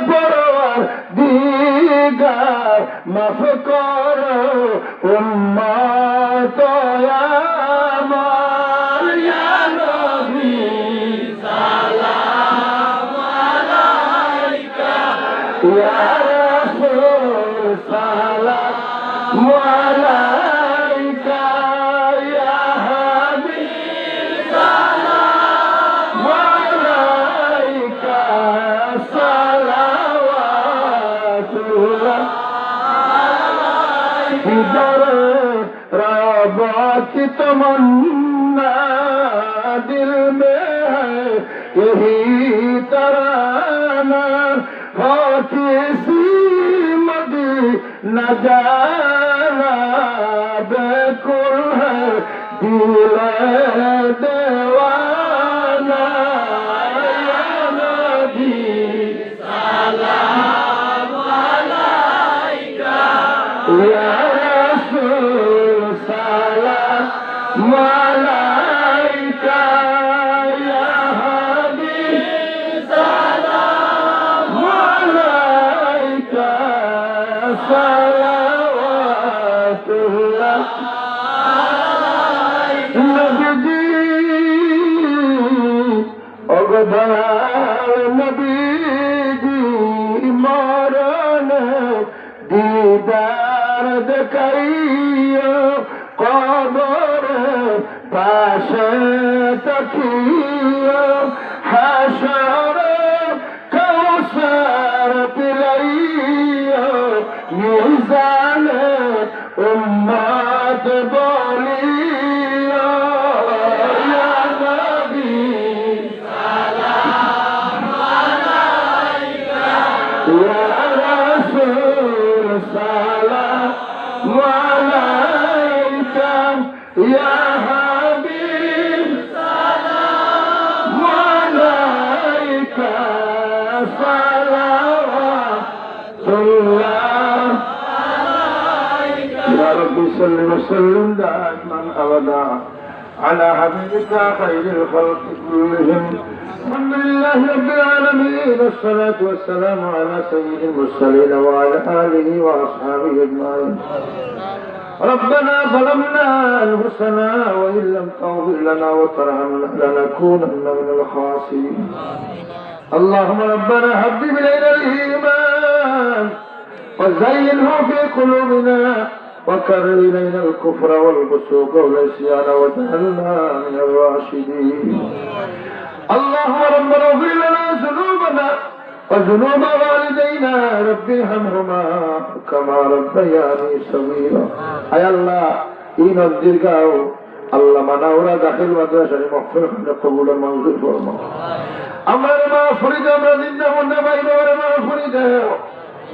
পরওয়ারদিগার মাফ করো উম্মত আমার ইয়া নবী সালাম আলাইকা ইয়া রাসূল সালাম আলাইকা ইয়া হাবিব সালাম আলাইকা সালাওয়াতুল্লাহ रबा की तमन्ना दिल में है यही तराना हो किसी मदीना जाना बेकुल है दिल दीवाना या नबी सलाम अलैका या Malaika ya Habib salam Malaika salawatullah Nabi Ogdar Nabi maran didar dekaiyo قبر باشتكيا حشر كوثر بليا ميزان أمة بوليا يا نبي سلام عليك يا رسول سلام عليك يا حبيب سلام عليك صلوات الله عليك يا رب صل وسلم دائما ابدا على حبيبك خير الخلق كلهم الحمد لله رب العالمين والصلاة والسلام على سيد المرسلين وعلى آله وأصحابه أجمعين ربنا ظلمنا أنفسنا وإن لم تغفر لنا وترحمنا لنكونن من الخاسرين اللهم ربنا حبب إلينا الإيمان وزينه في قلوبنا وكرر إلينا الكفر والفسوق والعصيان واجعلنا من الراشدين اللهم ربنا اغفر لنا ذنوبنا وذنوب والدينا رب ارحمهما كما ربياني صغيرا اي الله ان الدرگاو الله مناورا داخل মাদ্রাসার মাগফিরাত কবুল ও মঞ্জুর ফরমাও আমরা মাগফিরাত আমরা জিন্দা মুন্না ভাই বাবার মাগফিরাত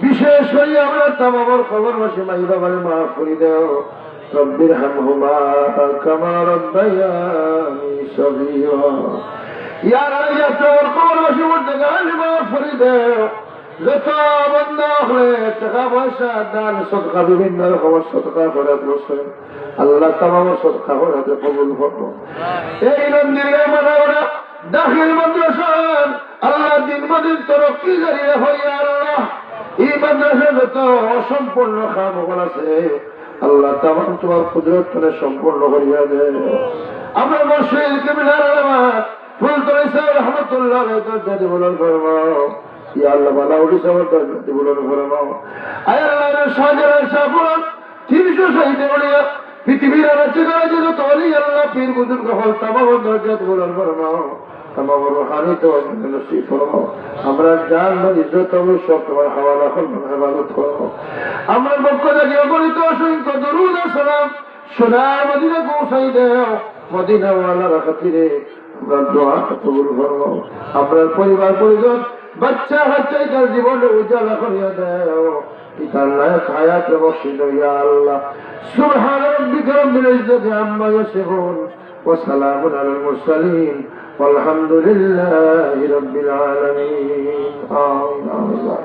বিশেষ করে আমরা তামামের খবরবাসী ভাই বাবার মাগফিরাত রব ارحمهما كما ربياني صغيرا يا رايا তোর খবরবাসী মুর্দগান মাগফিরাত যত বন্ধ হয়ে টাকা পয়সা দান সদকা বিভিন্ন রকমের সদকা করে বসেন আল্লাহ তামাম সদকা করে কবুল করো এই মন্দিরে মানবরা দাখিল মাদ্রাসা আল্লাহ দিন মদিন তরক্কি জারি হয় আল্লাহ এই মাদ্রাসা যত অসম্পূর্ণ কাম আছে আল্লাহ তামাম তোমার কুদরতে সম্পূর্ণ করিয়া দেন আমরা মুর্শিদ কিবলার আলমা ফুলতলি সাহেব রহমাতুল্লাহ আলাইহি দরজাতে বলন ফরমাও ইয়া আল্লাহ বালা উঠি সবার দরজাতে বলন ফরমাও আয় আল্লাহ সাজার সাবুন 300 শহীদ বলিয়া পৃথিবীর রাজ্যে রাজ্যে যত ওলি আল্লাহ পীর বুজুর্গ হল তামাম দরজাতে বলন ফরমাও তামাম রুহানি তো নসিব ফরমাও আমরা জান ও ইজ্জত ও সব তোমার হাওয়ালা করুন ইবাদত করো আমরা পক্ষ থেকে অগণিত অসংখ্য দরুদ ও সালাম সোনার মদিনা পৌঁছাই দাও মদিনা ওয়ালার খাতিরে আমরা দোয়া কবুল ফরমাও আমরা পরিবার পরিজন বাচ্চা বাচ্চাদের জীবনে উজালা করিয়া দাও পিতার নায়ক হায়াত বসিল ইয়া আল্লাহ সুবহান রাব্বিকা রাব্বিল ইজ্জাতি আম্মা ইয়াসিফুন ওয়া সালামুন আলাল মুরসালিন والحمد لله رب العالمين آمين